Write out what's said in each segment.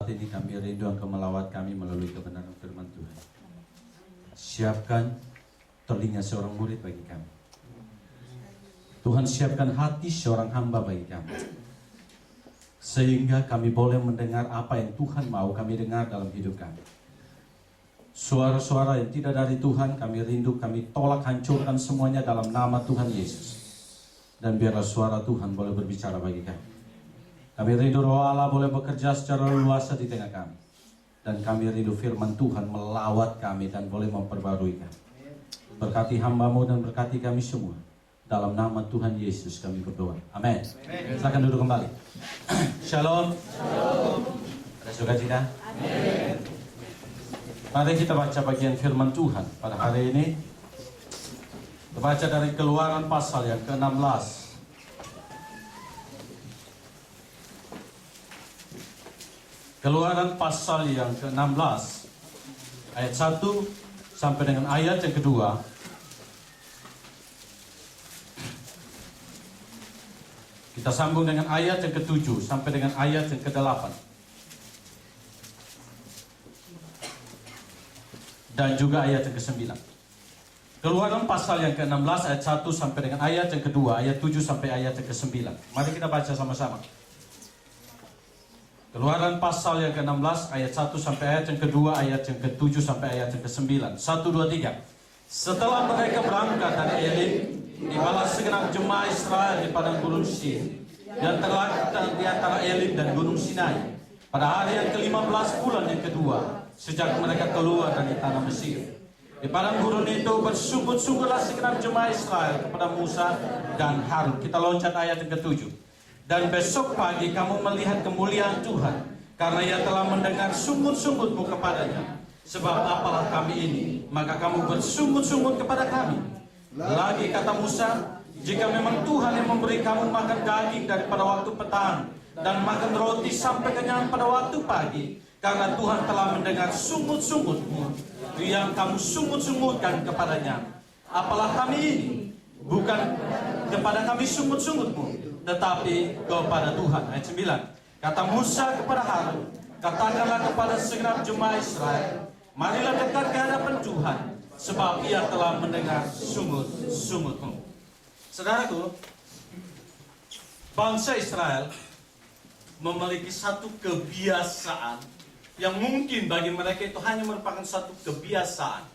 saat ini kami rindu Engkau melawat kami melalui kebenaran firman Tuhan. Siapkan telinga seorang murid bagi kami. Tuhan, siapkan hati seorang hamba bagi kami, sehingga kami boleh mendengar apa yang Tuhan mau kami dengar dalam hidup kami. Suara-suara yang tidak dari Tuhan kami rindu, kami tolak, hancurkan semuanya dalam nama Tuhan Yesus. Dan biarlah suara Tuhan boleh berbicara bagi kami. Kami rindu Roh Allah boleh bekerja secara luas di tengah kami. Dan kami rindu firman Tuhan melawat kami dan boleh memperbarui kami. Berkati hamba-Mu dan berkati kami semua. Dalam nama Tuhan Yesus kami berdoa. Amin. Silakan duduk kembali. Shalom. Shalom. Ada sukacita? Amin. Mari kita baca bagian firman Tuhan pada hari ini. Kita baca dari Keluaran pasal yang ke-16. Keluaran pasal yang ke-16 ayat 1 sampai dengan ayat yang kedua. Kita sambung dengan ayat yang ke-7 sampai dengan ayat yang ke-8. Dan juga ayat yang ke-9. Keluaran pasal yang ke-16 ayat 1 sampai dengan ayat yang kedua, ayat 7 sampai ayat yang ke-9. Mari kita baca sama-sama. Keluaran pasal yang ke-16 ayat 1 sampai ayat yang kedua, ayat yang ke-7 sampai ayat yang ke-9. 1, 2, 3. Setelah mereka berangkat dari Elim, dibalas segenap jemaah Israel di padang Gunung Sin, dan terletak di antara Elim dan Gunung Sinai, pada hari yang ke-15 bulan yang kedua, sejak mereka keluar dari tanah Mesir. Di padang gurun itu bersungguh-sungguhlah segenap jemaah Israel kepada Musa dan Harun. Kita loncat ayat yang ke-7. Dan besok pagi kamu melihat kemuliaan Tuhan, karena Ia telah mendengar sungut-sungutmu kepadanya. Sebab apalah kami ini, maka kamu bersungut-sungut kepada kami. Lagi kata Musa, jika memang Tuhan yang memberi kamu makan daging daripada waktu petang, dan makan roti sampai kenyang pada waktu pagi, karena Tuhan telah mendengar sungut-sungutmu yang kamu sungut-sungutkan kepadanya. Apalah kami ini, bukan kepada kami sungut-sungutmu, tetapi kepada Tuhan. Ayat 9. Kata Musa kepada Harun, katakanlah kepada segenap jemaah Israel, marilah dekat ke hadapan Tuhan, sebab Ia telah mendengar sungut-sungutmu. Saudaraku, bangsa Israel memiliki satu kebiasaan yang mungkin bagi mereka itu hanya merupakan satu kebiasaan,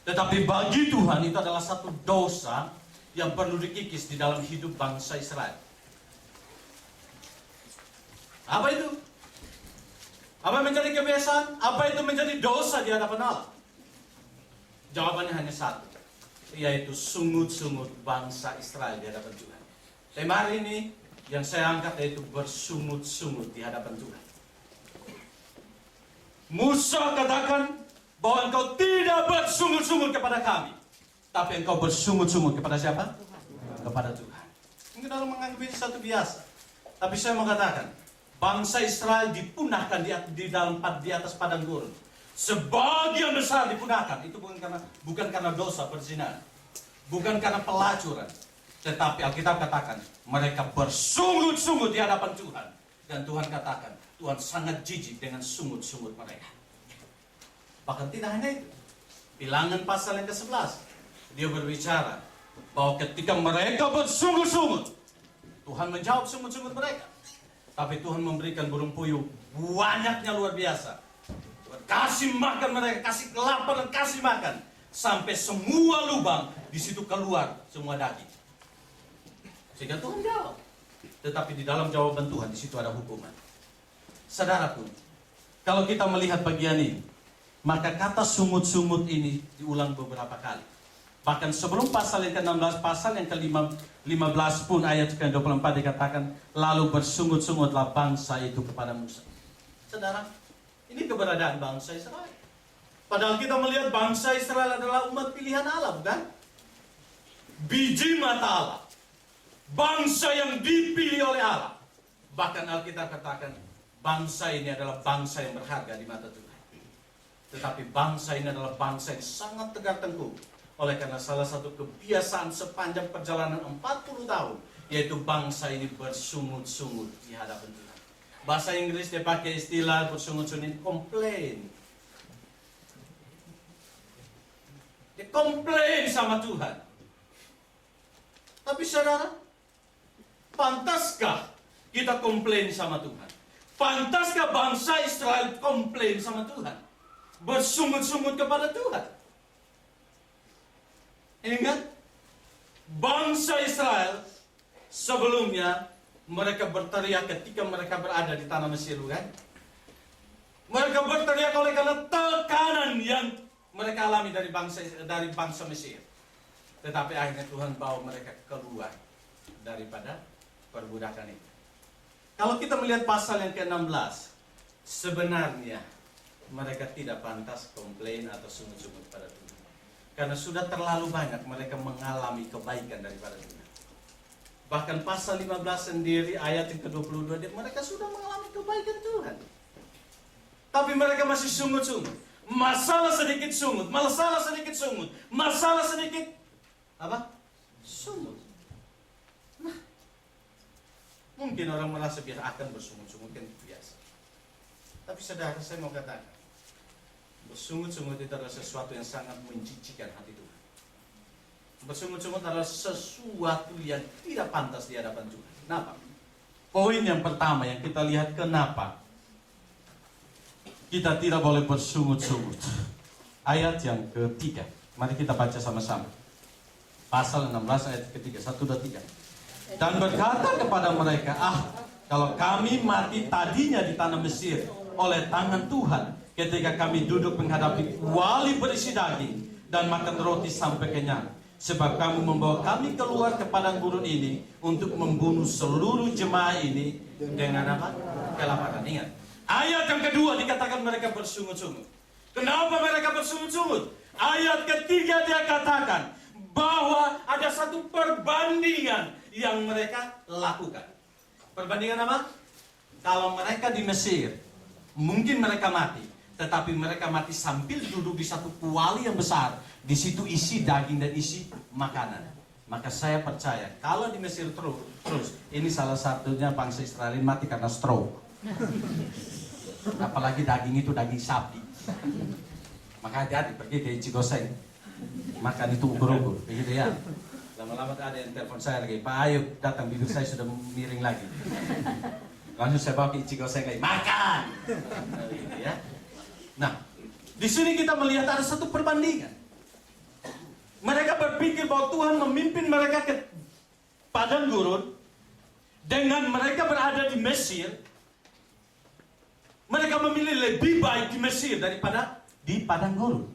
tetapi bagi Tuhan itu adalah satu dosa yang perlu dikikis di dalam hidup bangsa Israel. Apa itu? Apa menjadi kebiasaan? Apa itu menjadi dosa di hadapan Allah? Jawabannya hanya satu, yaitu sungut-sungut bangsa Israel di hadapan Tuhan. Tema hari ini yang saya angkat yaitu bersungut-sungut di hadapan Tuhan. Musa katakan bahwa engkau tidak bersungut-sungut kepada kami, tapi engkau bersungut-sungut kepada siapa? Kepada Tuhan. Mungkin orang menganggap ini satu biasa, tapi saya mau katakan, bangsa Israel dipunahkan di atas padang gurun. Sebagian besar dipunahkan. Itu bukan karena dosa perzinahan, bukan karena pelacuran, tetapi Alkitab katakan mereka bersungut-sungut di hadapan Tuhan. Dan Tuhan katakan Tuhan sangat jijik dengan sungut-sungut mereka. Bahkan tidak hanya itu, Bilangan pasal yang ke-11 dia berbicara bahwa ketika mereka bersungut-sungut, Tuhan menjawab sungut-sungut mereka. Tapi Tuhan memberikan burung puyuh banyaknya luar biasa. Kasih makan mereka, kasih lapar dan kasih makan, sampai semua lubang di situ keluar semua daging. Sehingga Tuhan jawab. Tetapi di dalam jawaban Tuhan di situ ada hukuman. Saudaraku, kalau kita melihat bagian ini, maka kata sungut-sungut ini diulang beberapa kali. Bahkan sebelum pasal yang ke-16, pasal yang ke-15 pun ayat ke-24 dikatakan, lalu bersungut-sungutlah bangsa itu kepada Musa. Saudara, ini keberadaan bangsa Israel. Padahal kita melihat bangsa Israel adalah umat pilihan Allah, bukan? Biji mata Allah. Bangsa yang dipilih oleh Allah. Bahkan Alkitab katakan, bangsa ini adalah bangsa yang berharga di mata Tuhan. Tetapi bangsa ini adalah bangsa yang sangat tegar tengkuk. Oleh karena salah satu kebiasaan sepanjang perjalanan 40 tahun, yaitu bangsa ini bersungut-sungut di hadapan Tuhan. Bahasa Inggris dia pakai istilah bersungut-sungut, komplain. Dia komplain sama Tuhan. Tapi saudara, pantaskah kita komplain sama Tuhan? Pantaskah bangsa Israel komplain sama Tuhan? Bersungut-sungut kepada Tuhan? Ingat, bangsa Israel sebelumnya mereka berteriak ketika mereka berada di tanah Mesir, kan? Mereka berteriak oleh karena tekanan yang mereka alami dari bangsa Mesir. Tetapi akhirnya Tuhan bawa mereka keluar daripada perbudakan itu. Kalau kita melihat pasal yang ke-16, sebenarnya mereka tidak pantas komplain atau sungut-sungut pada Tuhan. Karena sudah terlalu banyak mereka mengalami kebaikan daripada Tuhan. Bahkan pasal 15 sendiri ayat yang ke-22, mereka sudah mengalami kebaikan Tuhan. Tapi mereka masih sungut-sungut. Masalah sedikit sungut, masalah sedikit sungut, masalah sedikit apa? Sungut. Nah, mungkin orang merasa biasa akan bersungut-sungut, kan biasa. Tapi saudara, saya mau katakan, bersungut-sungut itu adalah sesuatu yang sangat menjijikkan hati Tuhan. Bersungut-sungut adalah sesuatu yang tidak pantas di hadapan Tuhan. Kenapa? Poin yang pertama yang kita lihat, kenapa kita tidak boleh bersungut-sungut. Ayat yang ketiga, mari kita baca sama-sama. Pasal 16 ayat ketiga, 1, 2, 3. Dan berkata kepada mereka, kalau kami mati tadinya di tanah Mesir oleh tangan Tuhan, ketika kami duduk menghadapi wali berisi daging dan makan roti sampai kenyang. Sebab kamu membawa kami keluar ke padang gurun ini untuk membunuh seluruh jemaah ini dengan apa? Kelaparan. Ingat, ayat yang kedua dikatakan mereka bersungut-sungut. Kenapa mereka bersungut-sungut? Ayat ketiga dia katakan bahwa ada satu perbandingan yang mereka lakukan. Perbandingan apa? Kalau mereka di Mesir, mungkin mereka mati, tetapi mereka mati sambil duduk di satu kuali yang besar. Di situ isi daging dan isi makanan. Maka saya percaya kalau di Mesir terus, ini salah satunya bangsa Israel mati karena stroke. Apalagi daging itu daging sapi. Maka hati-hati pergi ke Cigoseng, makan itu ukur-ukur, begitu ya. Lama-lama ada yang telepon saya lagi, Pak Ayub datang, bibir saya sudah miring lagi. Langsung saya bawa ke Cigoseng lagi, makan. Gitu ya. Nah, di sini kita melihat ada satu perbandingan. Mereka berpikir bahwa Tuhan memimpin mereka ke padang gurun dengan mereka berada di Mesir. Mereka memilih lebih baik di Mesir daripada di padang gurun.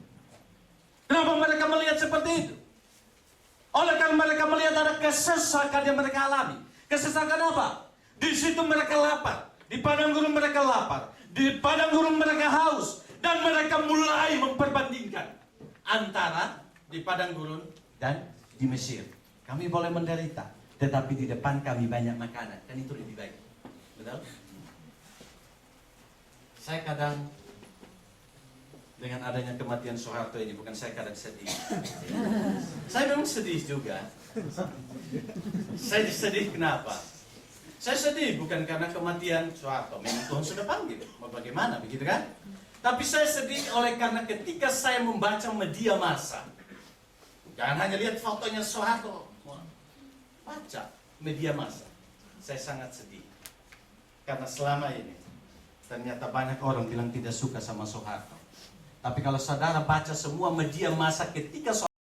Kenapa mereka melihat seperti itu? Oleh karena mereka melihat ada kesesakan yang mereka alami. Kesesakan apa? Di situ mereka lapar. Di padang gurun mereka lapar. Di padang gurun mereka haus. Dan mereka mulai memperbandingkan antara di padang gurun dan di Mesir. Kami boleh menderita, tetapi di depan kami banyak makanan. Dan itu lebih baik. Betul? Saya kadang dengan adanya kematian Soeharto ini, bukan saya kadang sedih. Saya memang sedih juga. Saya sedih kenapa? Saya sedih bukan karena kematian Soeharto. Memang Tuhan sudah panggil. Mau bagaimana, begitu kan? Tapi saya sedih oleh karena ketika saya membaca media massa. Jangan hanya lihat fotonya Soeharto. Baca media massa. Saya sangat sedih. Karena selama ini ternyata banyak orang bilang tidak suka sama Soeharto. Tapi kalau saudara baca semua media massa ketika